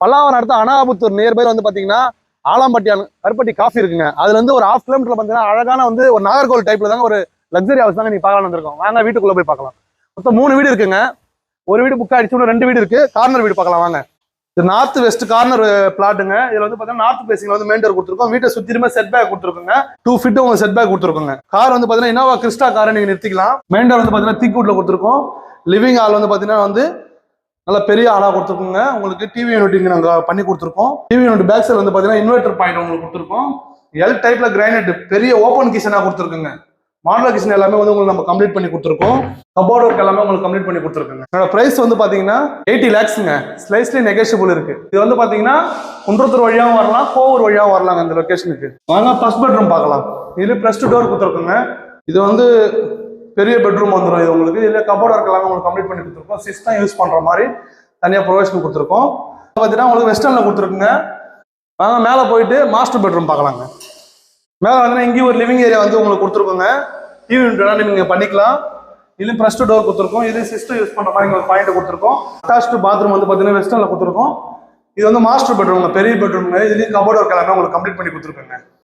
பல்லாவரம் அடுத்த அனாபுத்தூர் நியர்பை வந்து பாத்தீங்கன்னா ஆலாம்பட்டியான் கருப்பட்டி காஃபி இருக்குங்க. அதுல இருந்து ஒரு 1/2 கிலோமீட்டர்ல பாத்தீங்கன்னா அழகான வந்து ஒரு நாகர்கோவில் டைப்ல தாங்க ஒரு லக்ஸரி ஹவுஸ் தாங்க நீங்க பார்க்கலாம் வந்திருக்கோம். வாங்க வீட்டுக்குள்ள போய் பார்க்கலாம். மொத்தம் 3 வீடு இருக்குங்க. ஒரு வீடு புக் ஆயிடுச்சு, 2 வீடு இருக்கு. கார்னர் வீடு பார்க்கலாம் வாங்க. இது நார்த் வெஸ்ட் கார்னர் பிளாட்டுங்க. இதுல வந்து பாத்தீங்கன்னா நார்த் பேசிங்ல வந்து மெயின் டோர் கொடுத்துருக்கோம். வீட்டை சுத்திருமே செட் பேக் கொடுத்துருக்கோங்க. 2 ஃபீட் உங்களுக்கு செட் பேக் கொடுத்துருக்கோங்க. கார் வந்து பாத்தீங்கன்னா இனோவா கிறிஸ்டா காரை நீங்க நிறுத்திக்கலாம். மெயின் டோர் வந்து பாத்தீங்கன்னா தீக்கூட்ல கொடுத்துருக்கோம். லிவிங் ஹால் வந்து பாத்தீங்கன்னா வந்து நல்ல பெரிய ஆளா கொடுத்துருக்கோங்க. உங்களுக்கு டிவி யூனிட் இங்க நாங்க பண்ணி கொடுத்துருக்கோம். டிவி யூனிட் பேக் சைடு வந்து பாத்தீங்கன்னா இன்வெர்டர் பாயிண்ட் உங்களுக்கு கொடுத்துருக்கோம். எல் டைப்ல கிரானைட் பெரிய ஓப்பன் கிச்சனா கொடுத்துருக்குங்க. மாடலர் கிச்சன் எல்லாமே வந்து உங்களுக்கு நம்ம கம்ப்ளீட் பண்ணி கொடுத்துருக்கோம். கபோர்ட் ஒர்க் எல்லாமே உங்களுக்கு கம்ப்ளீட் பண்ணி கொடுத்துருக்குங்க. என்னோட பிரைஸ் வந்து பாத்தீங்கன்னா 80 lakhsங்க. ஸ்லைஸ்லி நெகோஷியபிள் இருக்கு. இது வந்து பாத்தீங்கன்னா குன்றத்தூர் வழியாவும் வரலாம், கோவூர் வழியாவும் வரலாங்க இந்த லொகேஷனுக்கு. வாங்க ஃபர்ஸ்ட் பெட்ரூம் பார்க்கலாம். இதுல +2 டோர் கொடுத்துருக்குங்க. இது வந்து பெரிய பெட்ரூம் வந்துடும். இது உங்களுக்கு இதுல கபோர்ட் ஒர்க் எல்லாமே உங்களுக்கு கம்ப்ளீட் பண்ணி கொடுத்துருக்கோம். சிஸ்டம் யூஸ் பண்ற மாதிரி தனியா ப்ரொவிஷன் கொடுத்துருக்கோம். பாத்தீங்கன்னா உங்களுக்கு வெஸ்டர்ன்ல கொடுத்துருக்குங்க. வாங்க மேல போயிட்டு மாஸ்டர் பெட்ரூம் பார்க்கலாங்க. மேல வந்து இங்கேயும் ஒரு லிவிங் ஏரியா வந்து உங்களுக்கு கொடுத்துருக்கோங்க. டிவி யூனிட் நீங்க பண்ணிக்கலாம். இதுல +2 டோர் கொடுத்துருக்கோம். இது சிஸ்டம் யூஸ் பண்ற மாதிரி ஒரு பாயிண்ட் கொடுத்துருக்கோம். அட்டாச்டு பாத்ரூம் வந்து பாத்தீங்கன்னா வெஸ்டர்ன்ல கொடுத்துருக்கோம். இது வந்து மாஸ்டர் பெட்ரூம், பெரிய பெட்ரூம். இதுலயும் கபோர்ட் ஒர்க் எல்லாமே உங்களுக்கு கம்ப்ளீட் பண்ணி கொடுத்துருக்கோங்க.